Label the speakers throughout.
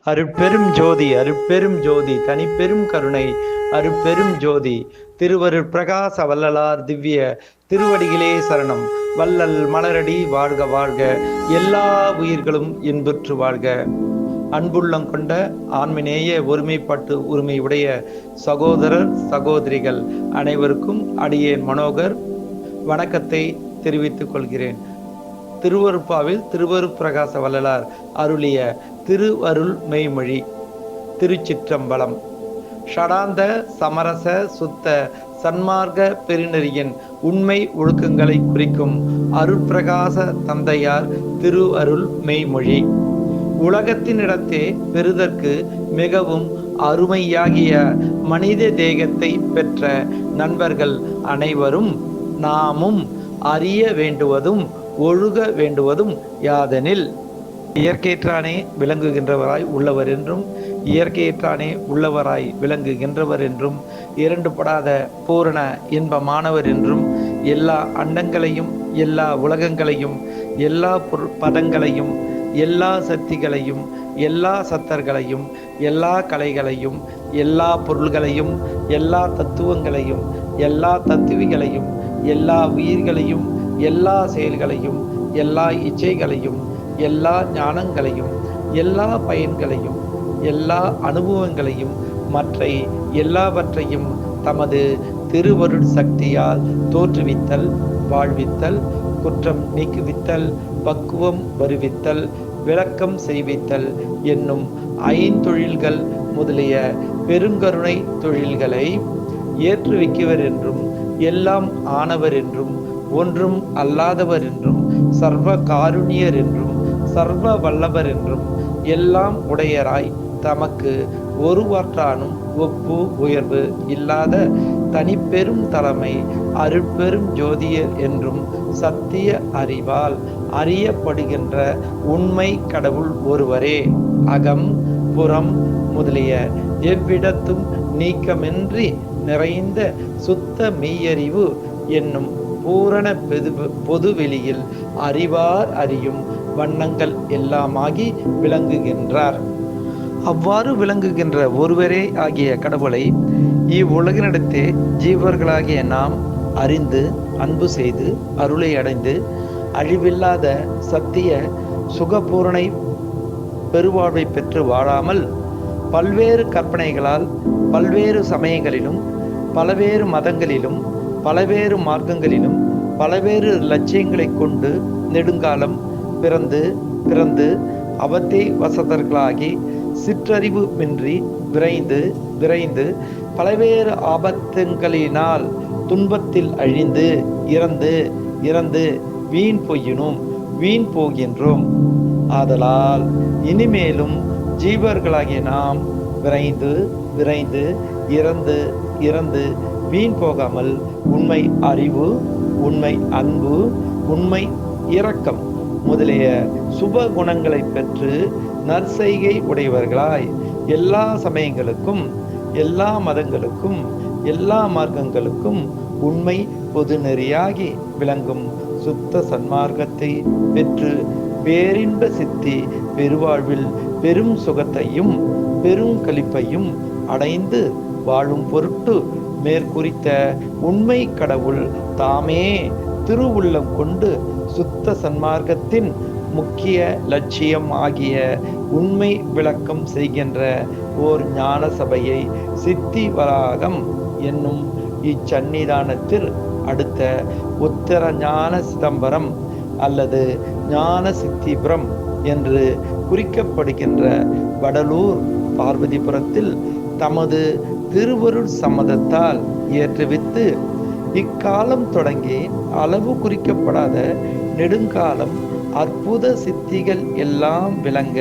Speaker 1: அருட்பெரும் ஜோதி அருட்பெரும் ஜோதி தனிப்பெரும் கருணை அருட்பெரும் ஜோதி திருவருட் பிரகாச வள்ளலார் திவ்ய திருவடிகளே சரணம். வள்ளல் மலரடி வாழ்க வாழ்க, எல்லா உயிர்களும் இன்புற்று வாழ்க. அன்புள்ளம் கொண்ட ஆன்மநேய ஒருமைப்பாட்டு உரிமை உடைய சகோதரர் சகோதரிகள் அனைவருக்கும் அடியேன் மனோகர் வணக்கத்தை தெரிவித்துக் கொள்கிறேன். திருவருட்பாவில் திருவருட் பிரகாச வள்ளலார் அருளிய திருவருள் மெய்மொழி. திருச்சிற்றம்பலம். ஷடாந்த சமரச சுத்த சன்மார்க்க பெருநெறியின் உண்மை ஒழுக்கங்களை குறிக்கும் அருட்பிரகாச தந்தையார் திருவருள் மெய்மொழி. உலகத்தினிடத்தே பெறுதற்கு மிகவும் அருமையாகிய மனித தேகத்தை பெற்ற நண்பர்கள் அனைவரும் நாமும் அறிய வேண்டுவதும் ஒழுக வேண்டுவதும் யாதெனில், இயற்கையற்றானே விளங்குகின்றவராய் உள்ளவர் என்றும் இயற்கையற்றானே உள்ளவராய் விளங்குகின்றவர் என்றும் இரண்டுபடாத பூரண இன்பமானவர் என்றும் எல்லா அண்டங்களையும் எல்லா உலகங்களையும் எல்லா பதங்களையும் எல்லா சக்திகளையும் எல்லா சத்தர்களையும் எல்லா கலைகளையும் எல்லா பொருள்களையும் எல்லா தத்துவங்களையும் எல்லா தத்துவிகளையும் எல்லா உயிர்களையும் எல்லா செயல்களையும் எல்லா இச்சைகளையும் எல்லா ஞானங்களையும் எல்லா பயன்களையும் எல்லா அனுபவங்களையும் மற்ற எல்லாவற்றையும் தமது திருவருட் சக்தியால் தோற்றுவித்தல், வாழ்வித்தல், குற்றம் நீக்குவித்தல், பக்குவம் வருவித்தல், விளக்கம் செய்வித்தல் என்னும் ஐந்தொழில்கள் முதலிய பெருங்கருணை தொழில்களை ஏற்றுவிக்குவர் என்றும் எல்லாம் ஆனவர் என்றும் ஒன்றும் அல்லாதவர் என்றும் சர்வ காருண்யர் என்றும் சர்வ வல்லவர் என்றும் எல்லாம் உடையராய் தமக்கு ஒருவற்றானும் ஒப்பு உயர்வு இல்லாத தனிப்பெரும் தலைமை அருட்பெரும் ஜோதியர் என்றும் சத்திய அறிவால் அறியப்படுகின்ற உண்மை கடவுள் ஒருவரே. அகம் புறம் முதலிய எவ்விடத்தும் நீக்கமின்றி நிறைந்த சுத்த மெய்யறிவு என்னும் பூரண பொதுவெளியில் அறிவார் அறியும் வண்ணங்கள் எல்லாமாகி விளங்குகின்றார். அவ்வாறு விளங்குகின்ற ஒருவரே ஆகிய கடவுளை இவ்வுலகினிடத்தே ஜீவர்களாகிய நாம் அறிந்து அன்பு செய்து அருளை அடைந்து அழிவில்லாத சத்திய சுகபூரணை பெருவாழ்வை பெற்று வாழாமல் பல்வேறு கற்பனைகளால் பல்வேறு சமயங்களிலும் பலவேறு மதங்களிலும் பலவேறு மார்க்கங்களிலும் பலவேறு லட்சியங்களை கொண்டு நெடுங்காலம் பிறந்து பிறந்து அவத்தை வசதர்களாகி சிற்றறிவு மின்றி விரைந்து விரைந்து பலவேறு ஆபத்துங்களினால் துன்பத்தில் அழிந்து இறந்து இறந்து வீண் போகின்றோம். ஆதலால் இனிமேலும் ஜீவர்களாகிய நாம் விரைந்து விரைந்து இறந்து இறந்து வீண் போகாமல் உண்மை அறிவு, உண்மை அன்பு, உண்மை இரக்கம் முதலிய சுப குணங்களை பெற்று நற்செய்கை உடையவர்களாய் எல்லா சமயங்களுக்கும் எல்லா மதங்களுக்கும் எல்லா மார்க்கங்களுக்கும் உண்மை பொது நெறியாகி விளங்கும் சுத்த சன்மார்க்கத்தை பெற்று பேரின்ப சித்தி பெருவாழ்வில் பெரும் சுகத்தையும் பெரும் களிப்பையும் அடைந்து வாழும் பொருட்டு மேற்குறித்த உண்மை கடவுள் தாமே திருவுள்ளம் கொண்டு சுத்த சன்மார்க்கத்தின் முக்கிய லட்சியம் ஆகிய உண்மை விளக்கம் செய்கின்ற ஓர் ஞான சபையை சித்தி வராகம் என்னும் இச்சன்னிதானத்தில் அடுத்த உத்தர ஞான சிதம்பரம் அல்லது ஞான சித்திபுரம் என்று குறிக்கப்படுகின்ற வடலூர் பார்வதிபுரத்தில் தமது திருவருள் சம்மதத்தால் ஏற்றுவித்து இக்காலம் தொடங்கி அளவு குறிக்கப்படாத நெடுங்காலம் அற்புத சித்திகள் எல்லாம் விளங்க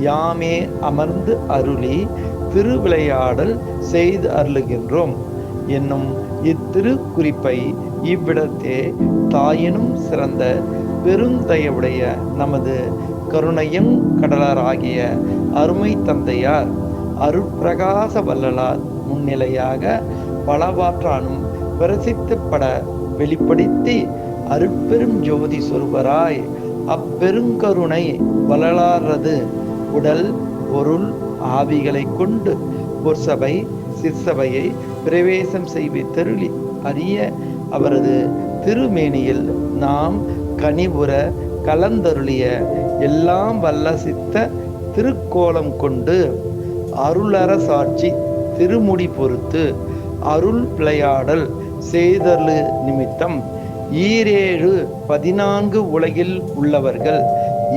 Speaker 1: யாமே அமர்ந்து அருளி திருவிளையாடல் செய்து அருளுகின்றோம் என்னும் இத்திரு குறிப்பை இவ்விடத்தே தாயினும் சிறந்த பெருந்தயவுடைய நமது கருணையும் கடலராகிய அருமை தந்தையார் அருட்பிரகாச வள்ளலார் முன்னிலையாக பலவாற்றானும் பிரசித்தப்பட வெளிப்படுத்தி அருட்பெரும் ஜோதி சொருபராய் அப்பெருங்கருணை வள்ளலாரது உடல் பொருள் ஆவிகளை கொண்டு பொற்சபை சிற்சபையை பிரவேசம் செய்வித்தருளி அறிய அவரது திருமேனியில் நாம் கனிவுற கலந்தருளிய எல்லாம் வல்ல சித்த திருக்கோலம் கொண்டு அருளர சாட்சி திருமுடி பொறுத்து அருள் விளையாடல் செய்தலு நிமித்தம் 14 உலகில் உள்ளவர்கள்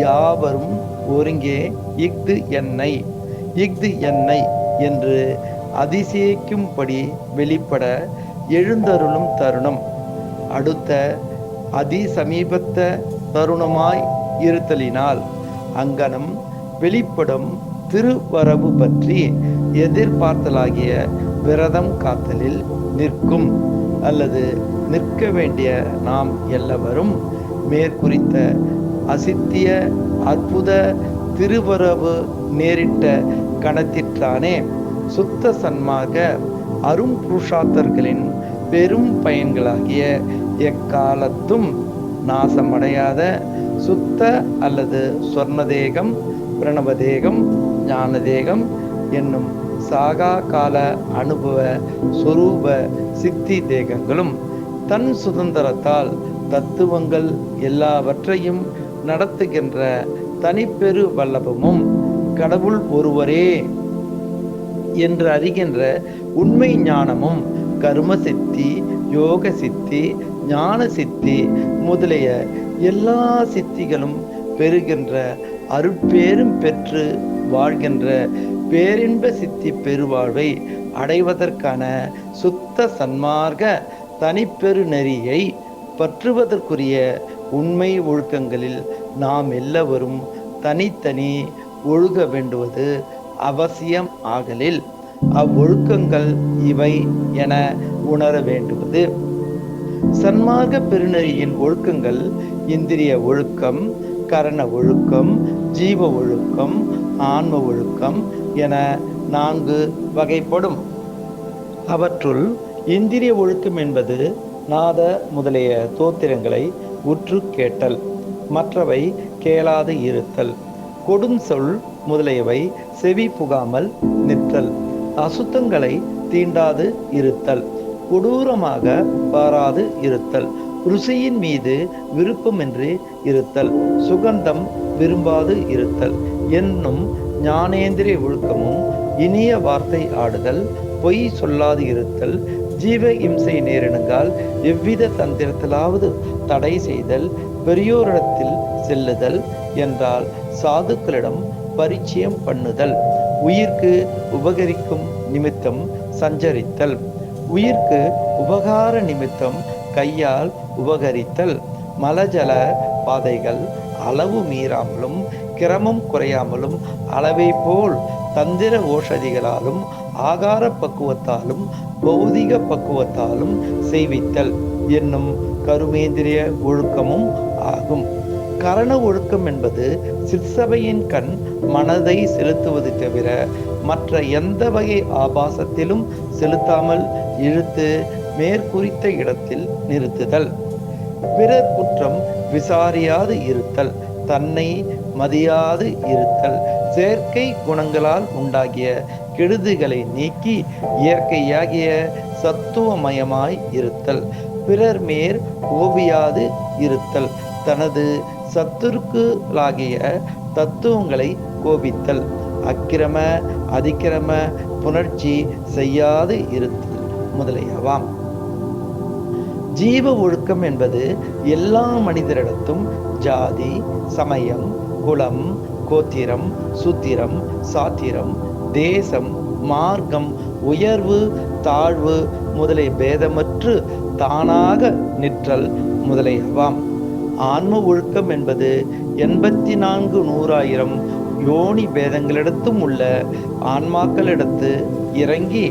Speaker 1: யாவரும் ஒருங்கே இஃது என்னை என்று அதிசயிக்கும்படி வெளிப்பட எழுந்தருளும் தருணம் அடுத்த அதிசமீபத்த தருணமாய் இருத்தலினால் அங்கனம் வெளிப்படும் திருவரவு பற்றி எதிர்பார்த்தலாகிய விரதம் காத்தலில் நிற்கும் அல்லது நிற்க வேண்டிய நாம் எல்லாவரும் மேற்குறித்த அசித்திய அற்புத திருவரவு நேரிட்ட கணத்திற்கானே சுத்த சன்மாக அரும் புருஷார்த்தர்களின் பெரும் பயன்களாகிய எக்காலத்தும் நாசமடையாத சுத்த அல்லது சொர்ணதேகம் பிரணவதேகம் ஞானதேகம் என்னும் சாகா கால அனுபவ சொரூப சித்தி தேகங்களும் தன் சுதந்திரத்தால் தத்துவங்கள் எல்லாவற்றையும் நடத்துகின்ற தனிப்பெரு வல்லபமும் கடவுள் ஒருவரே என்று அறிகின்ற உண்மை ஞானமும் கர்ம சித்தி யோக சித்தி ஞான சித்தி முதலிய எல்லா சித்திகளும் பெறுகின்ற அருட்பேரும் பெற்று வாழ்கின்ற பேரின்ப சித்தி பெருவாழ்வை அடைவதற்கான சுத்த சன்மார்க்க தனிப்பெரு நெறியை பற்றுவதற்குரிய உண்மை ஒழுக்கங்களில் நாம் எல்லாவரும் தனித்தனி ஒழுக வேண்டுவது அவசியம் ஆகலில் அவ்வொழுக்கங்கள் இவை என உணர வேண்டுவது. சன்மார்க்க பெருநெறியின் ஒழுக்கங்கள் இந்திரிய ஒழுக்கம், கரண ஒழுக்கம், ஜீவ ஒழுக்கம், ஆன்ம ஒழுக்கம் என 4 வகைப்படும். அவற்றுள் இந்திரிய ஒழுக்கம் என்பது நாத முதலிய தோத்திரங்களை உற்று கேட்டல், மற்றவை கேளாது இருத்தல், கொடுஞ்சொல் முதலியவை செவி புகாமல் நிற்றல், அசுத்தங்களை தீண்டாது இருத்தல், கொடூரமாக பாராது இருத்தல், ருசியின் மீது விருப்பமின்றி இருத்தல், சுகந்தம் விரும்பாது இருத்தல் என்னும் ஞானேந்திரிய ஒழுக்கமும் இனிய வார்த்தை ஆடுதல், பொய் சொல்லாது இருத்தல், ஜீவ இம்சை நேரிடுங்கால் எவ்வித தந்திரத்திலாவது தடை செய்தல், பெரியோரிடத்தில் செல்லுதல் என்றால் சாதுக்களிடம் பரிச்சயம் பண்ணுதல், உயிர்க்கு உபகரிக்கும் நிமித்தம் சஞ்சரித்தல், உயிர்க்கு உபகார நிமித்தம் கையால் உபகரித்தல், மலஜல பாதைகள் அளவு மீறாமலும் கிரமம் குறையாமலும் அளவை போல் தந்திர ஓஷதிகளாலும் ஆகார பக்குவத்தாலும் பௌதிக பக்குவத்தாலும் செய்வித்தல் என்னும் கருமேந்திரிய ஒழுக்கமும் ஆகும். கரண ஒழுக்கம் என்பது சிற்சபையின் கண் மனதை செலுத்துவது தவிர மற்ற எந்த வகை ஆபாசத்திலும் செலுத்தாமல் இழுத்து மேற்குறித்த இடத்தில் நிறுத்துதல், பிறர் குற்றம் விசாரியாது இருத்தல், தன்னை மதியாது இருத்தல், செயற்கை குணங்களால் உண்டாகிய கெடுதிகளை நீக்கி இயற்கையாகிய சத்துவமயமாய் இருத்தல், பிறர் மேற் கோபியாது இருத்தல், தனது சத்துருக்களாகிய தத்துவங்களை கோபித்தல், அக்கிரம அதிக்கிரம புணர்ச்சி செய்யாது இருத்தல் முதலியவாம். ஜீவ ஒழுக்கம் என்பது எல்லா மனிதரிடத்தும் ஜாதி, சமயம், குலம், கோத்திரம், சுத்திரம், சாத்திரம், தேசம், மார்க்கம், உயர்வு, தாழ்வு முதலிய பேதமற்று தானாக நிற்றல் முதலியவாம். ஆன்ம ஒழுக்கம் என்பது 84,100,000 யோனி பேதங்களிடத்தும் உள்ள ஆன்மாக்களிடத்து இறங்கி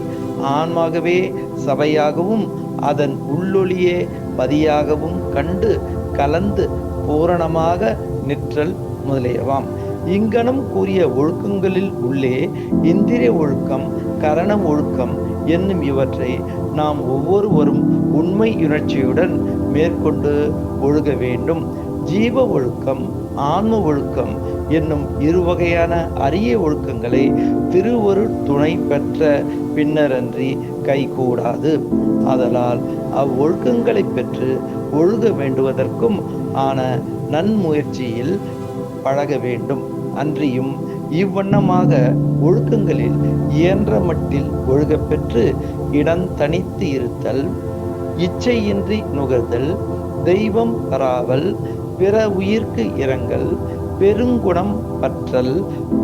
Speaker 1: ஆன்மாகவே சபையாகவும் அதன் உள்ளொளியே பதியாகவும் கண்டு கலந்து பூரணமாக நிற்றல் முதலியவாம். இங்கனம் கூறிய ஒழுக்கங்களில் உள்ளே இந்திரிய ஒழுக்கம், கரண ஒழுக்கம் என்னும் இவற்றை நாம் ஒவ்வொருவரும் உண்மை உணர்ச்சியுடன் மேற்கொண்டு ஒழுக வேண்டும். ஜீவ ஒழுக்கம், ஆன்ம ஒழுக்கம் என்னும் இருவகையான அரிய ஒழுக்கங்களை திருவருட் துணை பெற்ற பின்னரன்றி கைகூடாது. ஆதலால் அவ்வொழுக்கங்களை பெற்று ஒழுக வேண்டுவதற்கும் ஆன நன்முயற்சியில் பழக வேண்டும். அன்றியும் இவ்வண்ணமாக ஒழுக்கங்களில் இயன்ற மட்டில் ஒழுகப் பெற்று இடந்தனித்து இருத்தல், இச்சையின்றி நுகர்தல், தெய்வம் பராவல், பிற உயிர்க்கு இரங்கல், பெருங்குணம் பற்றல்,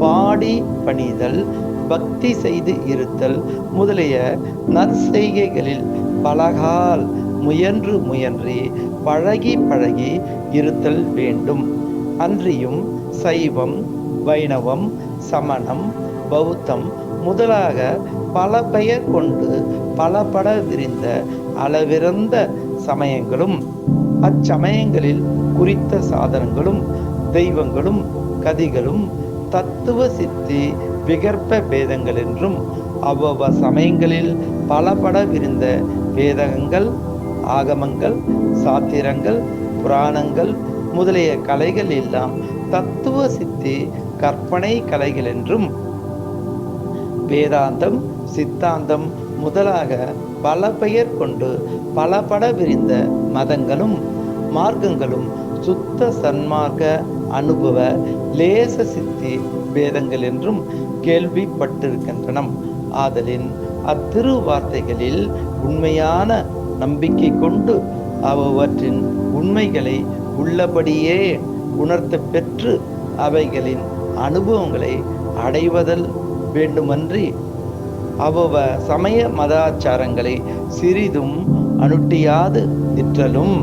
Speaker 1: பாடி பணிதல், பக்தி செய்து இருத்தல் முதலிய நற்செய்கைகளில் பலகால் முயன்றி பழகி இருத்தல் வேண்டும். அன்றியும் சைவம், வைணவம், சமணம், பௌத்தம் முதலாக பல பெயர் கொண்டு பலபட விரிந்த அளவிறந்த சமயங்களும் அச்சமயங்களில் குறித்த சாதனங்களும் தெய்வங்களும் கதிகளும் தத்துவ சித்தி விகற்ப பேதங்கள் என்றும் அவ்வவ சமயங்களில் பலபட விரிந்த வேதகங்கள், ஆகமங்கள், சாத்திரங்கள், புராணங்கள் முதலிய கலைகள் எல்லாம் தத்துவ சித்தி கற்பனை கலைகள் என்றும் வேதாந்தம், சித்தாந்தம் முதலாக பல பெயர் கொண்டு பலபட விரிந்த மதங்களும் மார்க்கங்களும் சுத்த சன்மார்க்க அனுபவ லேச சித்தி வேதங்கள் என்றும் கேள்விப்பட்டிருக்கின்றன. ஆதலின் அத்திரு வார்த்தைகளில் உண்மையான நம்பிக்கை கொண்டு அவற்றின் உண்மைகளை உள்ளபடியே உணர்த்த பெற்று அவைகளின் அனுபவங்களை அடைவதல் வேண்டுமன்றி அவ்வவ சமய மதாச்சாரங்களை சிறிதும் அனுட்டியாது நிற்றலும்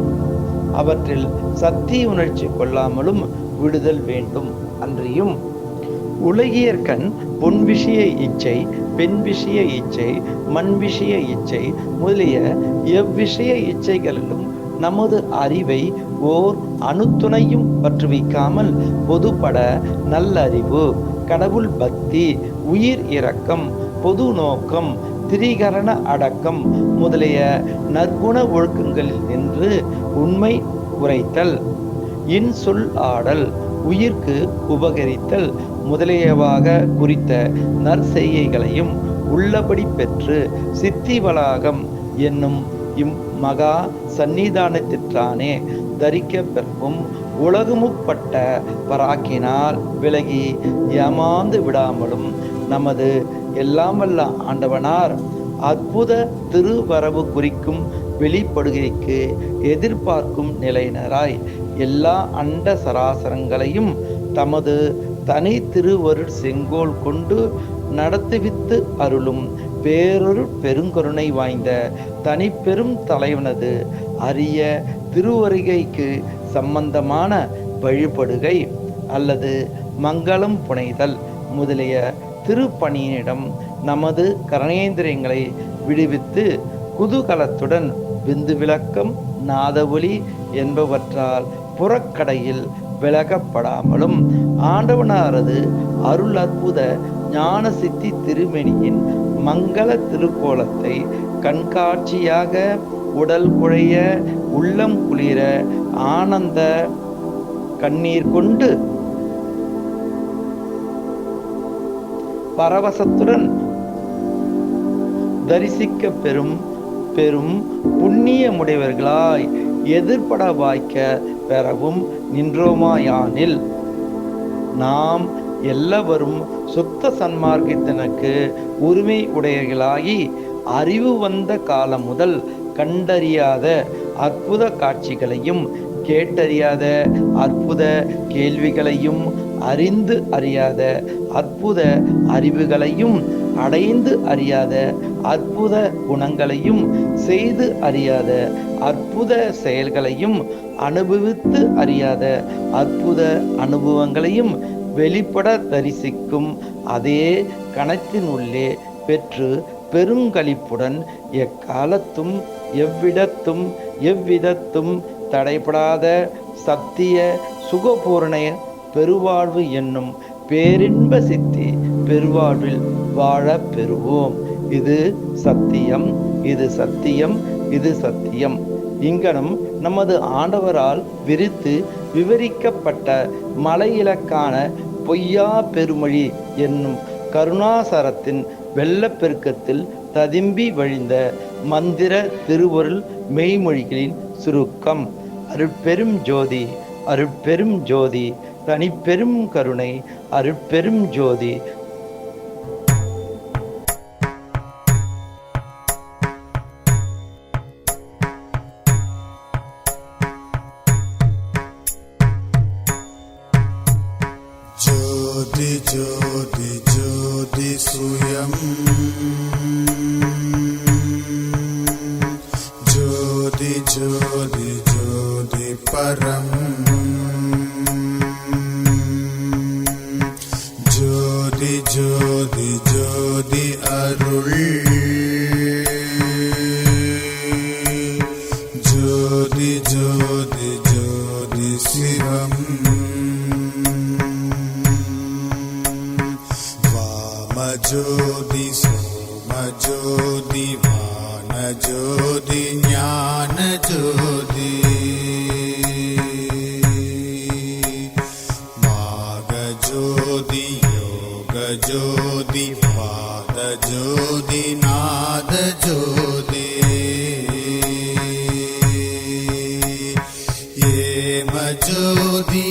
Speaker 1: அவற்றில் சத்திய உணர்ச்சி கொள்ளாமலும் விடுதல் வேண்டும். அன்றியும் உலகியற்கண் பொன் விஷய இச்சை, பெண் விஷய இச்சை, மண் விஷய இச்சை முதலிய எவ்விஷய இச்சைகளிலும் நமது அறிவை ஓர் அணுத்துணையும் பற்றுவிக்காமல் பொதுப்பட நல்லறிவு, கடவுள் பக்தி, உயிர் இரக்கம், பொது நோக்கம், திரிகரண அடக்கம் முதலிய நற்குண ஒழுக்கங்களில் நின்று உண்மை உரைத்தல், இன்சொல் ஆடல், உயிர்க்கு உபகரித்தல் முதலியவாக குறித்த நற்செய்கைகளையும் உள்ளபடி பெற்று சித்தி வளாகம் என்னும் இம்மகா சந்நிதானத்திற்றானே தரிக்க பெறும் உலகமுப்பட்ட பராக்கினால் விலகி ஏமாந்து விடாமலும் நமது எல்லாம் வல்ல ஆண்டவனார் அற்புத திருவரவு குறிக்கும் வெளிப்படுகைக்கு எதிர்பார்க்கும் நிலையினராய் எல்லா அண்ட சராசரங்களையும் தமது தனி திருவருட் செங்கோல் கொண்டு நடத்துவித்து அருளும் பேரொரு பெருங்கருணை வாய்ந்த தனிப்பெரும் தலைவனது அரிய திருவருகைக்கு சம்பந்தமான வழிபடுகை அல்லது மங்களம் புனைதல் முதலிய திருப்பணியினிடம் நமது கரணேந்திரியங்களை விடுவித்து குதூகலத்துடன் விந்து விளக்கம், நாத ஒலி என்பவற்றால் புறக்கடையில் விலகப்படாமலும் ஆண்டவனாரது அருள் அற்புத ஞான சித்தி திருமேனியின் மங்கள திருக்கோலத்தை கண்காட்சியாக உடல் குழைய உள்ளம் குளிர ஆனந்த கண்ணீர் கொண்டு பரவசத்துடன் தரிசிக்க பெறும் புண்ணிய முடையவர்களாய் எதிர்பட வாய்க்க பெறவும் நின்றோமாயானில் நாம் எல்லாவரும் சுத்த சன்மார்க்கத்தினருக்கு உரிமை உடையவர்களாகி அறிவு வந்த காலம் முதல் கண்டறியாத அற்புத காட்சிகளையும் கேட்டறியாத அற்புத கேள்விகளையும் அறிந்து அறியாத அற்புத அறிவுகளையும் அடைந்து அறியாத அற்புத குணங்களையும் செய்து அறியாத அற்புத செயல்களையும் அனுபவித்து அறியாத அற்புத அனுபவங்களையும் வெளிப்பட தரிசிக்கும் அதே கணத்தினுள்ளே பெற்று பெருங்களிப்புடன் எக்காலத்தும் எவ்விதத்தும் தடைபடாத சத்திய சுகபூரண பெருவாழ்வு என்னும் பேரின்ப சித்தி பெருவாழ்வில் வாழ பெறுவோம். இது சத்தியம், இது சத்தியம், இது சத்தியம். இங்கனம் நமது ஆண்டவரால் விரித்து விவரிக்கப்பட்ட மலை இலக்கான பொய்யா பெருமொழி என்னும் கருணாசரத்தின் வெள்ளப்பெருக்கத்தில் ததும்பி வழிந்த மந்திர திருவருள் மெய்மொழிகளின் சுருக்கம். அருட்பெரும் ஜோதி, அருட்பெரும் ஜோதி, தனிப்பெரும் கருணை, அருட்பெரும் ஜோதி.
Speaker 2: ஜோதி ஜோதி ஜோதி சுயம், ஜோதி ஜோதி ஜோதி பரம், ஜோதி ஜோதி ஜோதி அருள், ஜோதி ஜோதி ஜோதி சிவம். ஜோதி சோம ஜோதி வான ஜோதி ஞான ஜோதி, மாக ஜோதி யோக ஜோதி பாத ஜோதி நாத ஜோதி, ஏம ஜோதி